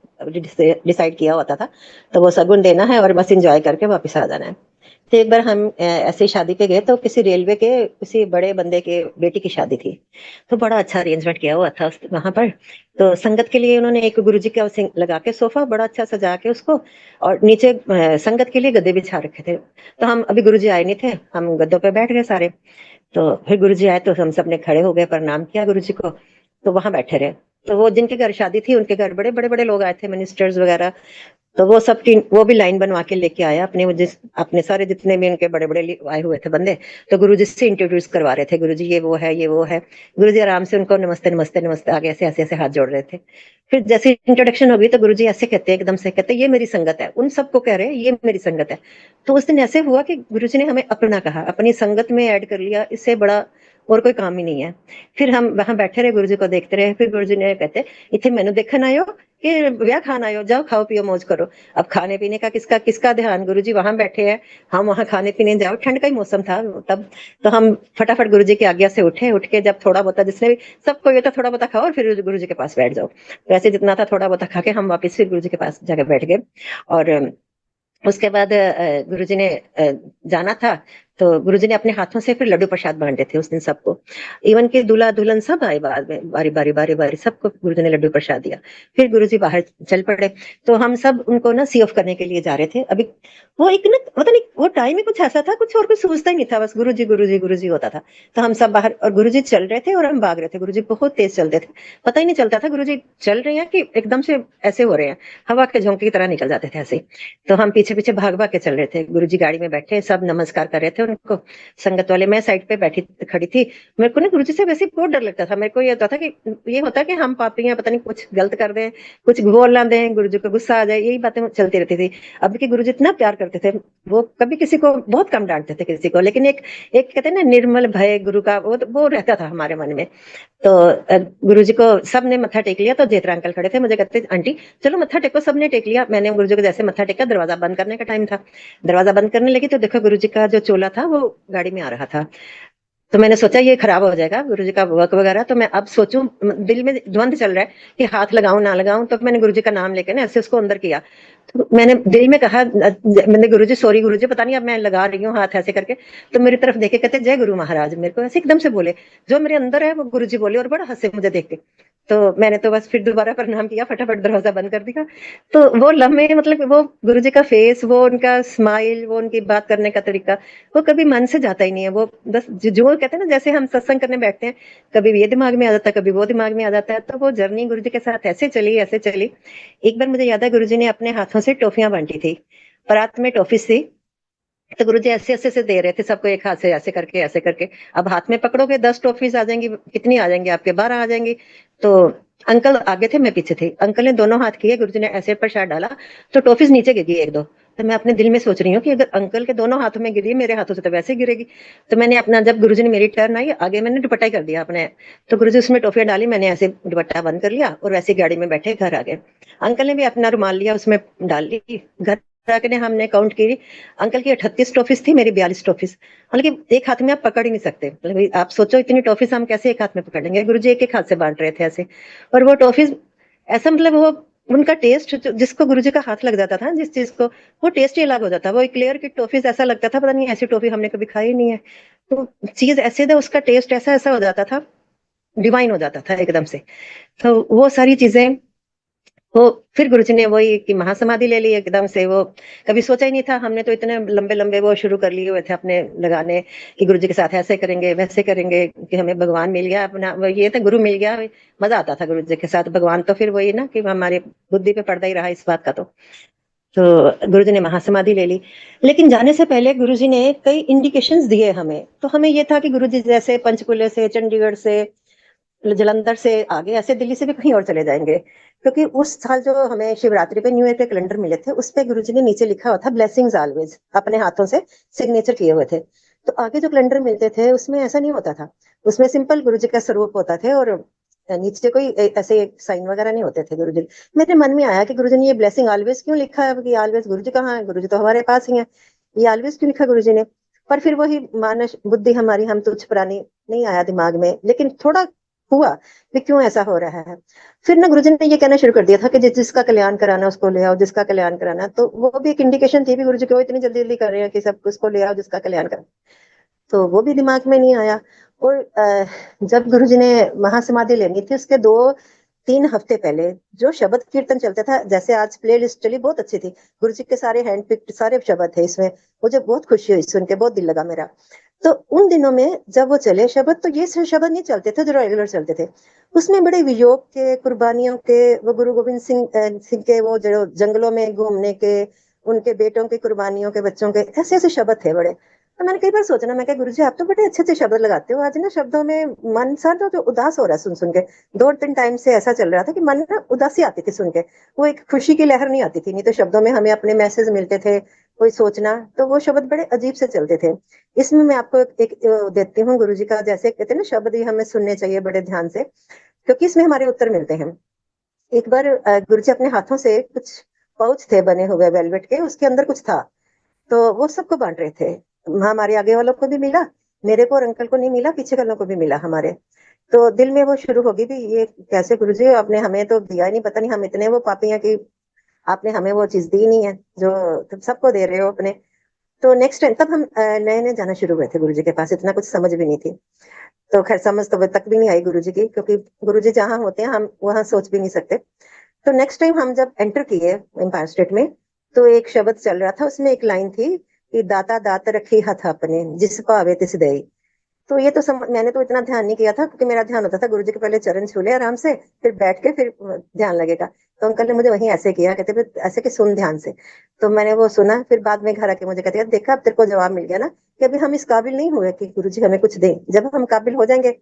[SPEAKER 1] डिसाइड किया होता था, तो वो सगुन देना है और बस इंजॉय करके वापस आ जाना है। तो एक बार हम ऐसे ही शादी पे गए, तो किसी रेलवे के किसी बड़े बंदे के बेटी की शादी थी, तो बड़ा अच्छा अरेंजमेंट किया हुआ था वहां पर। तो संगत के लिए उन्होंने एक गुरुजी का लगा के सोफा बड़ा अच्छा सजा के उसको, और नीचे संगत के लिए गद्दे बिछा रखे थे। तो हम अभी गुरुजी आए नहीं थे, हम गद्दों पे बैठ गए सारे। तो फिर गुरुजी आए तो हम सब ने खड़े हो गए, प्रणाम किया गुरुजी को, तो वहां बैठे रहे। तो वो जिनके घर शादी थी उनके घर बड़े बड़े बड़े लोग आए थे, मिनिस्टर्स वगैरह। तो वो सब वो भी लाइन बनवा के लेके आया अपने, वो जिस अपने सारे जितने भी उनके बड़े बड़े आए हुए थे बंदे। तो गुरुजी से इंट्रोड्यूस करवा रहे थे, गुरुजी ये वो है, ये वो है। गुरुजी आराम से उनको नमस्ते नमस्ते नमस्ते आगे ऐसे ऐसे ऐसे हाथ जोड़ रहे थे। फिर जैसे इंट्रोडक्शन होगी, तो गुरुजी ऐसे कहते हैं, एकदम से कहते हैं ये मेरी संगत है, उन सबको कह रहे हैं ये मेरी संगत है। तो उस दिन ऐसे हुआ कि गुरुजी ने हमें अपना कहा, अपनी संगत में ऐड कर लिया, इससे बड़ा और कोई काम ही नहीं है। फिर हम वहां बैठे रहे, गुरुजी को देखते रहे। फिर गुरुजी ने कहते इतने मैनू देखन आयो कि ब्याह खाना आयो, जाओ खाओ पियो मौज करो। अब खाने पीने का किसका किसका ध्यान, गुरुजी वहां बैठे हैं, हम वहां खाने पीने जाओ। ठंड का ही मौसम था तब। तो हम फटाफट गुरुजी की आज्ञा से उठे, उठ के जब थोड़ा बहुत जिसने भी, सबको ये तो थोड़ा बहुत खाओ और फिर गुरुजी के पास बैठ जाओ। तो ऐसे जितना था थोड़ा बहुत खा के हम वापस फिर गुरुजी के पास जाकर बैठ गए। और उसके बाद गुरुजी ने जाना था, तो गुरुजी ने अपने हाथों से फिर लड्डू प्रसाद बांटे थे उस दिन सबको। इवन के दूल्हा दुल्हन सब आए बाद में, बारी बारी बारी बारी सबको गुरुजी ने लड्डू प्रसाद दिया। फिर गुरुजी बाहर चल पड़े। तो हम सब उनको ना सी ऑफ करने के लिए जा रहे थे। अभी वो एक ना पता नहीं वो टाइम ही कुछ ऐसा था, कुछ और कुछ सोचता ही नहीं था, बस गुरुजी गुरुजी गुरुजी होता था। तो हम सब बाहर, और गुरुजी चल रहे थे और हम भाग रहे थे। गुरुजी बहुत तेज चलते थे, पता ही नहीं चलता था गुरुजी चल रहे हैं कि एकदम से ऐसे हो रहे हैं, हवा के झोंके की तरह निकल जाते थे ऐसे। तो हम पीछे पीछे भाग भाग के चल रहे थे। गुरुजी गाड़ी में बैठे, सब नमस्कार कर रहे थे, उनको संगत वाले, मैं साइड पे बैठी खड़ी थी। मेरे को ना गुरुजी से वैसे बहुत डर लगता था। मेरे को ये होता था कि ये होता कि हम पापी हैं, पता नहीं कुछ गलत कर दें, कुछ बोल ना दें, गुरुजी को गुस्सा आ जाए, यही बातें चलती रहती थी। अब के गुरुजी इतना प्यार करते थे, वो कभी किसी को बहुत कम डांटते थे किसी को, लेकिन एक एक कहते हैं ना निर्मल भय गुरु का, वो रहता था हमारे मन में। तो गुरुजी को सबने मत्था टेक लिया, तो जेठरा अंकल खड़े थे, मुझे कहते आंटी चलो मत्था टेको। सबने टेक लिया, मैंने गुरुजी को जैसे मत्था टेका, दरवाजा बंद करने का टाइम था, दरवाजा बंद करने लगी तो देखो गुरुजी का जो चोला था वो गाड़ी में आ रहा था। तो मैंने सोचा ये खराब हो जाएगा गुरुजी का वर्क वगैरह। तो मैं अब सोचूं, दिल में द्वंद चल रहा है कि हाथ लगाऊं ना लगाऊं। तो मैंने गुरुजी का नाम लेके ना ऐसे उसको अंदर किया। तो मैंने दिल में कहा, मैंने गुरुजी सॉरी गुरुजी, पता नहीं अब मैं लगा रही हूँ हाथ ऐसे करके। तो मेरी तरफ देखे कहते जय गुरु महाराज, मेरे को ऐसे एकदम से बोले, जो मेरे अंदर है वो गुरुजी बोले, और बड़ा हंसे मुझे देख के। तो मैंने तो बस फिर दोबारा प्रणाम किया, फटाफट दरवाजा बंद कर दिया। तो वो लम्हे, मतलब वो गुरुजी का फेस, वो उनका स्माइल, वो उनकी बात करने का तरीका, वो कभी मन से जाता ही नहीं है। वो बस जो कहते हैं ना, जैसे हम सत्संग करने बैठते हैं, कभी ये दिमाग में आ जाता है, कभी वो दिमाग में आ जाता है। तो वो जर्नी गुरुजी के साथ ऐसे चली ऐसे चली। एक बार मुझे याद है गुरुजी ने अपने हाथों से टॉफियां बांटी थी, परात में टॉफी थी। तो गुरुजी ऐसे ऐसे से दे रहे थे सबको, एक हाथ से ऐसे करके ऐसे करके। अब हाथ में पकड़ोगे 10 टॉफीज आ जाएंगी, कितनी आ जाएंगी आपके, 12 आ जाएंगी। तो अंकल आगे थे, मैं पीछे थी। अंकल ने दोनों हाथ किए, गुरुजी ने ऐसे प्रसाद डाला, तो टॉफीज नीचे गिरी एक दो। तो मैं अपने दिल में सोच रही हूँ कि अगर अंकल के दोनों हाथों में गिरी, मेरे हाथों से तो वैसे ही गिरेगी। तो मैंने अपना, जब गुरुजी ने मेरी टर्न आई आगे, मैंने दुपट्टा ही कर दिया अपने। तो गुरुजी उसमें टॉफियां डाली, मैंने ऐसे दुपट्टा बंद कर लिया और वैसे गाड़ी में बैठे घर आ गए। अंकल ने भी अपना रुमाल लिया, उसमें डाल ली। घर आके ने हमने काउंट की, अंकल की 38 टॉफीज थी, मेरी 42 टॉफीज। मतलब एक हाथ में आप पकड़ ही नहीं सकते, मतलब आप सोचो इतनी टॉफीज हम कैसे एक हाथ में पकड़ लेंगे। गुरुजी एक एक हाथ से बांट रहे थे ऐसे। और वो टॉफीज ऐसा, मतलब वो उनका टेस्ट, जिसको गुरुजी का हाथ लग जाता था जिस चीज को, वो टेस्ट ही अलग हो जाता। वो क्लियर की टॉफीज ऐसा लगता था पता नहीं ऐसी टॉफी हमने कभी खाई नहीं है। तो चीज ऐसे था, उसका टेस्ट ऐसा ऐसा हो जाता था, डिवाइन हो जाता था एकदम से। तो वो सारी चीजें, वो फिर गुरुजी ने वही कि महासमाधि ले ली एकदम से। वो कभी सोचा ही नहीं था, हमने तो इतने लंबे लंबे वो शुरू कर लिए हुए थे अपने लगाने, कि गुरुजी के साथ ऐसे करेंगे वैसे करेंगे, कि हमें भगवान मिल गया अपना, वो ये था गुरु मिल गया। मजा आता था गुरुजी के साथ, भगवान तो फिर वही ना कि हमारे बुद्धि पे पड़ता ही रहा इस बात का। तो गुरुजी ने महासमाधि ले ली। लेकिन जाने से पहले गुरुजी ने कई इंडिकेशंस दिए हमें। तो हमें ये था कि गुरुजी जैसे पंचकुले से, चंडीगढ़ से, जलंधर से आगे, ऐसे दिल्ली से भी कहीं और चले जाएंगे। क्योंकि उस साल जो हमें शिवरात्रि पे न्यू ईयर के कैलेंडर मिले थे, उस पे गुरुजी ने नीचे लिखा हुआ था ब्लेसिंग्स ऑलवेज, अपने हाथों से सिग्नेचर किए हुए थे। तो आगे जो कैलेंडर मिलते थे उसमें ऐसा नहीं होता था, उसमें सिंपल गुरुजी का स्वरूप होता थे, और नीचे कोई ऐसे साइन वगैरह नहीं होते थे गुरुजी। मेरे मन में आया कि गुरुजी ने ये ब्लेसिंग ऑलवेज क्यों लिखा है, कि ऑलवेज गुरुजी कहाँ है, गुरुजी तो हमारे पास ही है, ये ऑलवेज क्यों लिखा गुरुजी ने। पर फिर वही मानस बुद्धि हमारी, हम तुच्छ प्राणी, नहीं आया दिमाग में। लेकिन थोड़ा हुआ कि क्यों ऐसा हो रहा है। फिर ना गुरुजी ने ये कहना शुरू कर दिया था कि जिसका कल्याण कराना उसको ले आओ, जिसका कल्याण कराना। तो वो भी एक इंडिकेशन थी भी, गुरुजी क्यों इतनी जल्दी जल्दी कर रहे हैं कि सब उसको ले आओ जिसका कल्याण कराना। तो वो भी दिमाग में नहीं आया। और जब गुरुजी ने महासमाधि लेनी थी, उसके 2-3 हफ्ते पहले जो शब्द कीर्तन चलता था, जैसे आज प्ले लिस्ट चली बहुत अच्छी थी, गुरुजी के सारे हैंड पिक्ड सारे शब्द थे इसमें। मुझे बहुत खुशी हुई सुन के, बहुत दिल लगा मेरा। तो उन दिनों में जब वो चले शब्द, तो ये शब्द नहीं चलते थे जो रेगुलर चलते थे। उसमें बड़े वियोग के, कुर्बानियों के, वो गुरु गोविंद सिंह के, वो जो जंगलों में घूमने के, उनके बेटों की कुर्बानियों के, बच्चों के, ऐसे ऐसे शब्द थे बड़े। तो मैंने कई बार सोचा ना, मैं कहा गुरुजी आप तो बड़े अच्छे अच्छे शब्द लगाते हो, आज ना शब्दों में मन सा जो उदास हो रहा है सुन सुन के। 2-3 टाइम से ऐसा चल रहा था कि मन ना उदासी आती थी सुन के, वो एक खुशी की लहर नहीं आती थी। नहीं तो शब्दों में हमें अपने मैसेज मिलते थे, कोई सोचना, तो वो शब्द बड़े अजीब से चलते थे। इसमें मैं आपको एक देती हूँ गुरुजी का, जैसे कहते हैं ना शब्द ही हमें सुनने चाहिए बड़े ध्यान से, क्योंकि इसमें हमारे उत्तर मिलते हैं। एक बार गुरुजी अपने हाथों से कुछ पाउच थे बने हुए वेलवेट के, उसके अंदर कुछ था, तो वो सबको बांट रहे थे। हमारे आगे वालों को भी मिला, मेरे को और अंकल को नहीं मिला, पीछे वालों को भी मिला हमारे। तो दिल में वो शुरू होगी भी, ये कैसे गुरुजी, आपने हमें तो दिया ही नहीं, पता नहीं हम इतने वो पापी हैं कि आपने हमें वो चीज दी नहीं है जो तुम सबको दे रहे हो अपने। तो नेक्स्ट टाइम, तब हम नए नए जाना शुरू हुए थे गुरुजी के पास, इतना कुछ समझ भी नहीं थी। तो खैर समझ तो तक भी नहीं आई गुरुजी की, क्योंकि गुरुजी जहाँ होते हैं हम वहां सोच भी नहीं सकते। तो नेक्स्ट टाइम हम जब एंटर किए एम्पायर स्टेट में, तो एक शब्द चल रहा था, उसमें एक लाइन थी कि दाता दात रखी हथ अपने, जिस पावे तिस दई। तो ये तो मैंने तो इतना ध्यान नहीं किया था, क्योंकि मेरा ध्यान होता था गुरुजी के पहले चरण छू ले आराम से, फिर बैठ के फिर ध्यान लगेगा। तो अंकल ने मुझे वहीं ऐसे किया, कहते फिर ऐसे कि सुन ध्यान से। तो मैंने वो सुना, फिर बाद में घर आके मुझे कहते हैं, देखा अब तेरे को जवाब मिल गया ना, कि अभी हम इस काबिल नहीं हुए कि गुरुजी हमें कुछ दें। जब हम काबिल हो जाएंगे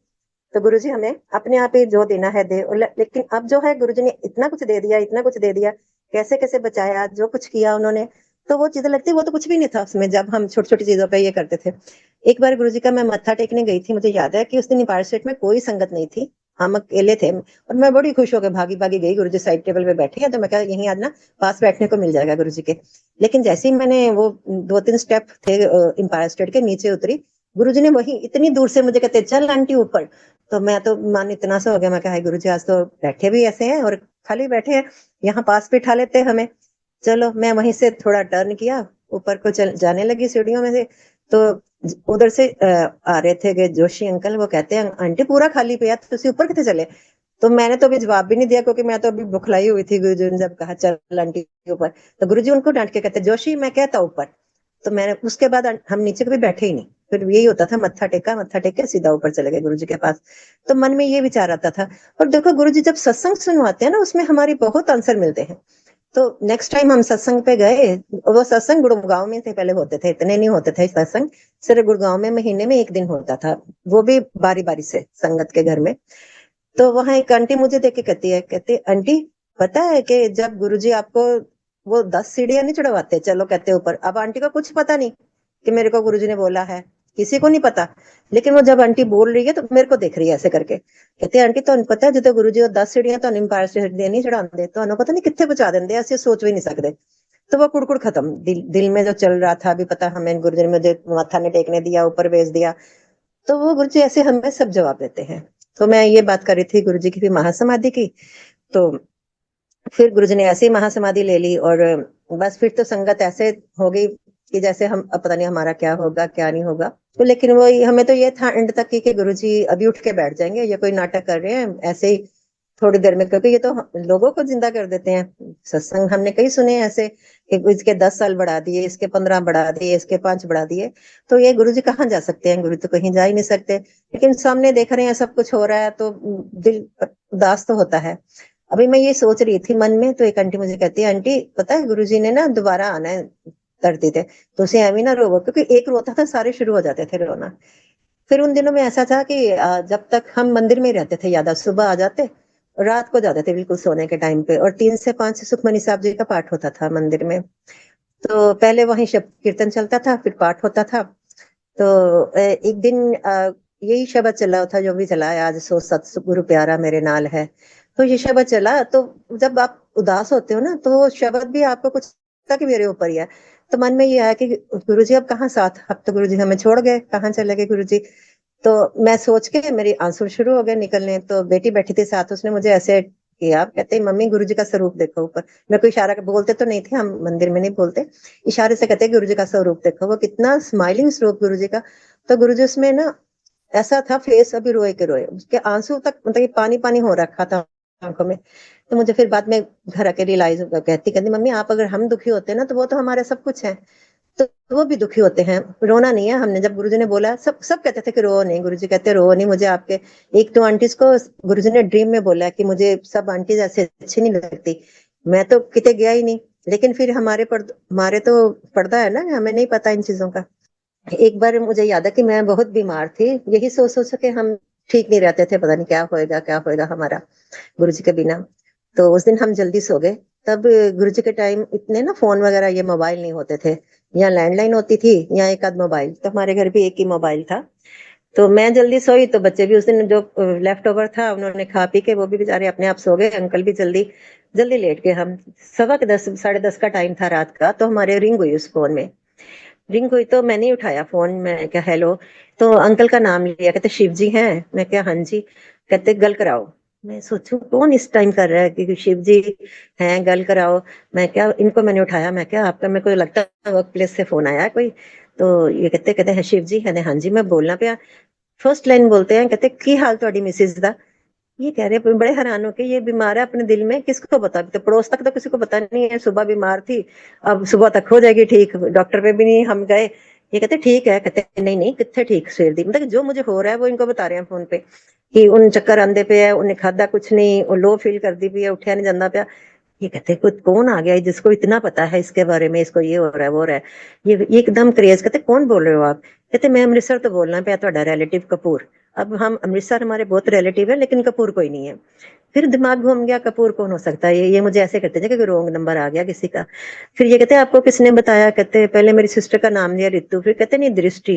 [SPEAKER 1] तो गुरुजी हमें अपने आप ही जो देना है दे। और लेकिन अब जो है, गुरुजी ने इतना कुछ दे दिया, इतना कुछ दे दिया, कैसे कैसे बचाया, जो कुछ किया उन्होंने। तो वो चीजें लगती, वो तो कुछ भी नहीं था उसमें, जब हम छोटी छोटी चीजों पे ये करते थे। एक बार गुरुजी का मैं मत्था टेकने गई थी, मुझे याद है कि उस दिन एम्पायर स्टेट में कोई संगत नहीं थी, हम अकेले थे। और मैं बड़ी खुश होकर भागी भागी गई, गुरुजी साइड टेबल पे बैठे हैं, तो मैं कहा यहीं आज ना पास बैठने को मिल जाएगा गुरुजी के। लेकिन जैसे ही मैंने वो 2-3 स्टेप थे एम्पायर स्टेट के, नीचे उतरी, गुरुजी ने वही इतनी दूर से मुझे कहते, चल आंटी ऊपर। तो मैं तो मन इतना सा हो गया, मैं कहा गुरुजी आज तो बैठे भी ऐसे हैं और खाली बैठे हैं, यहाँ पास बिठा लेते हमें। चलो, मैं वहीं से थोड़ा टर्न किया, ऊपर को जाने लगी सीढ़ियों में से। तो उधर से आ रहे थे कि जोशी अंकल, वो कहते हैं आंटी पूरा खाली पे, तो ऊपर कितने चले। तो मैंने तो अभी जवाब भी नहीं दिया, क्योंकि मैं तो अभी बुखलाई हुई थी। गुरुजी ने जब कहा चल आंटी ऊपर, तो गुरुजी उनको डांट के कहते, जोशी मैं कहता ऊपर। तो मैंने उसके बाद हम नीचे कभी बैठे ही नहीं, फिर यही होता था, मत्था टेका, मत्था टेक के सीधा ऊपर चले गए गुरुजी के पास। तो मन में ये विचार आता था। और देखो, गुरुजी जब सत्संग सुनवाते हैं ना, उसमें हमारी बहुत आंसर मिलते हैं। तो नेक्स्ट टाइम हम सत्संग पे गए, वो सत्संग गुड़गांव में से पहले होते थे, इतने नहीं होते थे सत्संग, सिर्फ गुड़गांव में महीने में एक दिन होता था, वो भी बारी बारी से संगत के घर में। तो वहां एक आंटी मुझे देख के कहती है, कहती आंटी पता है कि जब गुरुजी आपको वो 10 सीढ़ियां नहीं चढ़वाते, चलो कहते ऊपर। अब आंटी को कुछ पता नहीं कि मेरे को गुरुजी ने बोला है, किसी को नहीं पता। लेकिन वो जब आंटी बोल रही है तो मेरे को देख रही है ऐसे करके, कहते आंटी तो पता है जो गुरुजी 10 सीढ़ियां तो एम्पायर स्टेट दे नहीं चढ़ाते, तो पता नहीं कितने पहुंचा देंगे, ऐसे सोच भी नहीं सकते। तो वो कुड़कुड़ खत्म, दिल में जो चल रहा था, अभी पता हमें गुरुजी ने मुझे माथा नहीं टेकने दिया, ऊपर भेज दिया। तो वो गुरुजी ऐसे हमें सब जवाब देते हैं। तो मैं ये बात कर रही थी गुरुजी की भी महासमाधि की। तो फिर गुरुजी ने ऐसे ही महासमाधि ले ली, और बस फिर तो संगत ऐसे हो गई कि जैसे हम अब पता नहीं हमारा क्या होगा क्या नहीं होगा। तो लेकिन वो हमें तो ये था एंड तक कि गुरुजी अभी उठ के बैठ जाएंगे, ये कोई नाटक कर रहे हैं ऐसे ही थोड़ी देर में, क्योंकि ये तो लोगों को जिंदा कर देते हैं। सत्संग हमने कई सुने हैं ऐसे कि इसके 10 साल बढ़ा दिए, इसके 15 बढ़ा दिए, इसके 5 बढ़ा दिए। तो ये गुरुजी कहाँ जा सकते हैं, गुरु तो कहीं जा ही नहीं सकते। लेकिन सामने देख रहे हैं सब कुछ हो रहा है, तो दिल उदास तो होता है। अभी मैं ये सोच रही थी मन में, तो एक आंटी मुझे कहती है, आंटी पता है गुरुजी ने ना दोबारा आना है धरती थे, तो उसे एवी ना रोवो, क्योंकि एक रोता था सारे शुरू हो जाते थे रोना। फिर उन दिनों में ऐसा था कि जब तक हम मंदिर में ही रहते थे, याद सुबह आ जाते, रात को जाते थे बिल्कुल सोने के टाइम पे, और 3 से 5 सुखमनी साहब जी का पाठ होता था मंदिर में। तो पहले वहीं शब्द कीर्तन चलता था, फिर पाठ होता था। तो एक दिन यही शब्द चला था जो भी चला है, आज सो सतगुरु प्यारा मेरे नाल है। तो ये शब्द चला, तो जब आप उदास होते हो ना, तो वो शब्द भी आपको कुछ तक मेरे ऊपर ही है। तो मन में ये आया कि गुरुजी अब कहाँ साथ, अब तो गुरुजी हमें छोड़ गए, कहाँ चले गए गुरुजी। तो मैं सोच के मेरे आंसू शुरू हो गए निकलने। तो बेटी बैठी थी साथ, उसने मुझे ऐसे किया, कहते मम्मी गुरुजी का स्वरूप देखो ऊपर। मैं कोई इशारा बोलते तो नहीं थे, हम मंदिर में नहीं बोलते, इशारे से कहते गुरुजी का स्वरूप देखो, वो कितना स्माइलिंग स्वरूप गुरुजी का। तो गुरुजी उसमें ना ऐसा था फेस, अभी रोए के रोए, उसके आंसू तक मतलब पानी पानी हो रखा था आंखों में। तो मुझे फिर बाद में घर आके रियलाइज, कहती कहती मम्मी आप अगर हम दुखी होते हैं ना, तो वो तो हमारे सब कुछ है, तो वो भी दुखी होते हैं, रोना नहीं है। हमने जब गुरुजी ने बोला, सब सब कहते थे कि रो नहीं, गुरुजी कहते रो नहीं, मुझे आपके एक तो आंटीज को गुरुजी ने ड्रीम में बोला कि मुझे सब आंटीज ऐसे अच्छी नहीं लगती। मैं तो किते गया ही नहीं, लेकिन फिर हमारे तो पर्दा है ना, हमें नहीं पता इन चीजों का। एक बार मुझे याद है कि मैं बहुत बीमार थी, यही सोच सोच के हम ठीक नहीं रहते थे, पता नहीं क्या होएगा हमारा गुरुजी के बिना। तो उस दिन हम जल्दी सो गए। तब गुरुजी के टाइम इतने ना फोन वगैरह, ये मोबाइल नहीं होते थे, या लैंडलाइन होती थी या एक आध मोबाइल, तो हमारे घर भी एक ही मोबाइल था। तो मैं जल्दी सोई, तो बच्चे भी उस दिन जो लेफ्ट ओवर था उन्होंने खा पी के वो भी बेचारे अपने आप सो गए, अंकल भी जल्दी जल्दी लेट गए। हम 10:15 10:30 का टाइम था रात का, तो हमारे रिंग हुई उस फोन में, रिंग हुई तो मैंने उठाया फोन, मैं क्या हेलो। तो अंकल का नाम लिया, कहते शिव जी हैं, मैं क्या हाँ जी, कहते गल कराओ। मैं सोचूं कौन इस टाइम कर रहा है कि शिव जी हैं, गल कराओ। मैं क्या, इनको मैंने उठाया, मैं क्या आपका, मेरे को लगता है वर्क प्लेस से फोन आया है कोई। तो ये कहते कहते हैं शिव जी है, हाँ जी, मैं बोलना पिया। फर्स्ट लाइन बोलते हैं, कहते की हाल ਤੁਹਾਡੀ मिसिज दा। ये कह रहे बड़े हैरान हो के, ये बीमार है अपने दिल में, किसको पता, तो पड़ोस तक तो किसी को पता नहीं है, सुबह बीमार थी, अब सुबह तक हो जाएगी ठीक, डॉक्टर पे भी नहीं हम गए। ये कहते ठीक है, कहते नहीं नहीं कितने ठीक सवेर दी, मतलब जो मुझे हो रहा है वो इनको बता रहे हैं फोन पे कि उन चक्कर आंदे पे है, उन्हें खादा कुछ नहीं, वो लो फील करती भी है, उठा नहीं जाता पाया। ये कहते कुछ कौन आ गया है जिसको इतना पता है इसके बारे में, इसको ये हो रहा है वो हो रहा है, ये एकदम क्रेज। कहते कौन बोल रहे हो आप? कहते मैं अमृतसर तो बोलना पे ਤੁਹਾਡਾ रिलेटिव कपूर। अब हम अमृतसर हमारे बहुत रिलेटिव है लेकिन कपूर कोई नहीं है। फिर दिमाग घूम गया, कपूर कौन हो सकता है, ये मुझे ऐसे करते थे कि रोंग नंबर आ गया किसी का। फिर ये कहते आपको किसने बताया? कहते पहले मेरी सिस्टर का नाम लिया रितु, फिर कहते नहीं दृष्टि।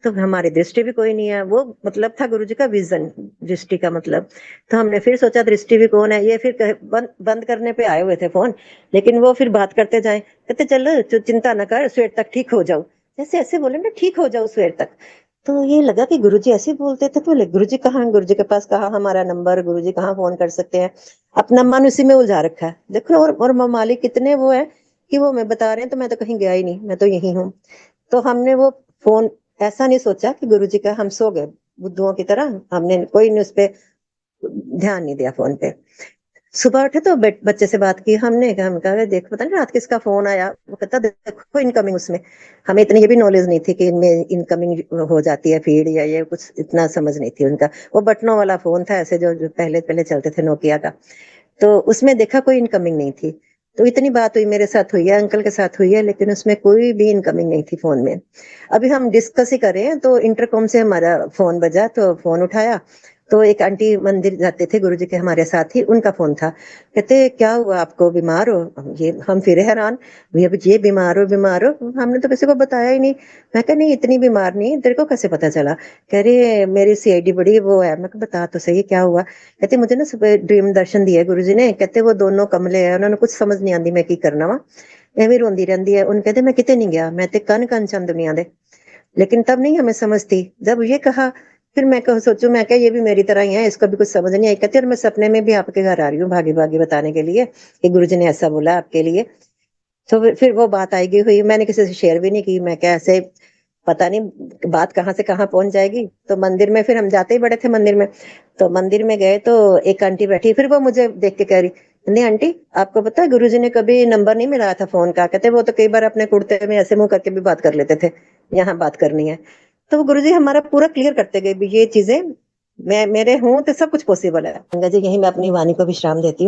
[SPEAKER 1] तो हमारी दृष्टि भी कोई नहीं है, वो मतलब था गुरुजी का विजन, दृष्टि का मतलब। तो हमने फिर सोचा दृष्टि भी कौन है, ये फिर बंद करने पे आए हुए थे फोन, लेकिन वो फिर बात करते जाए, कहते चल चिंता न कर सवेर तक ठीक हो जाओ, जैसे ऐसे बोले ना ठीक हो जाओ सवेर तक। तो ये लगा कि गुरुजी ऐसे बोलते थे, तो गुरुजी कहाँ, गुरुजी के पास कहाँ हमारा नंबर, गुरुजी कहाँ फोन कर सकते हैं। अपना मन उसी में उलझा रखा है देखो। और मालिक कितने वो है कि वो मैं बता रहे हैं तो मैं तो कहीं गया ही नहीं, मैं तो यही हूँ। तो हमने वो फोन ऐसा नहीं सोचा कि गुरुजी का, हम सो गए बुद्धुओं की तरह, हमने कोई नहीं उस पे ध्यान नहीं दिया फोन पे। सुबह उठे तो बच्चे से बात की हमने, हम कहा देख पता नहीं रात किसका फोन आया, वो कहता देखो इनकमिंग उसमें। हमें इतनी ये भी नॉलेज नहीं थी कि इनमें इनकमिंग हो जाती है फीड या ये कुछ, इतना समझ नहीं थी उनका। वो बटनों वाला फोन था ऐसे जो पहले पहले चलते थे नोकिया का। तो उसमें देखा कोई इनकमिंग नहीं थी। तो इतनी बात हुई, मेरे साथ हुई है, अंकल के साथ हुई है, लेकिन उसमें कोई भी इनकमिंग नहीं थी फोन में। अभी हम डिस्कस ही करें तो इंटरकॉम से हमारा फोन बजा, तो फोन उठाया तो एक आंटी मंदिर जाते थे गुरुजी के हमारे साथ ही, उनका फोन था। कहते क्या हुआ आपको, बीमार हो? ये हम फिर हैरान, भैया ये बीमार हो, हमने तो किसी को बताया ही नहीं। मैं कहा नहीं इतनी बीमार नहीं, तेरे को कैसे पता चला? कह रही मेरी सीआईडी बड़ी वो है। मैं कहा बता तो सही क्या हुआ? कहते मुझे ना सुबह ड्रीम दर्शन दिए गुरुजी ने, कहते वो दोनों कमले है, उन्होंने कुछ समझ नहीं आती मैं की करना वा, एवं रोंदी रहती है। उन कहते मैं किते नहीं गया, मैं ते कन कन चंद दुनिया दे। लेकिन तब नहीं हमें समझती, जब ये कहा फिर मैं कहा सोचू, मैं क्या ये भी मेरी तरह ही है, इसको भी कुछ समझ नहीं आई। कहती और मैं सपने में भी आपके घर आ रही हूँ भागी भागी बताने के लिए कि गुरुजी ने ऐसा बोला आपके लिए। तो फिर वो बात आएगी हुई, मैंने किसी से शेयर भी नहीं की। मैं क्या ऐसे पता नहीं बात कहाँ से कहाँ पहुंच जाएगी। तो मंदिर में फिर हम जाते ही बड़े थे मंदिर में, तो मंदिर में गए तो एक आंटी बैठी, फिर वो मुझे देख के कह रही नहीं आंटी आपको पता है गुरुजी ने कभी नंबर नहीं मिलाया था फोन का। कहते वो तो कई बार अपने कुर्ते में ऐसे मुंह करके भी बात कर लेते थे, यहाँ बात करनी है। तो वो गुरुजी हमारा पूरा क्लियर करते गए भी ये चीजें, मैं मेरे हूं तो सब कुछ पॉसिबल है। गंगा जी यही मैं अपनी वाणी को विश्राम देती हूँ।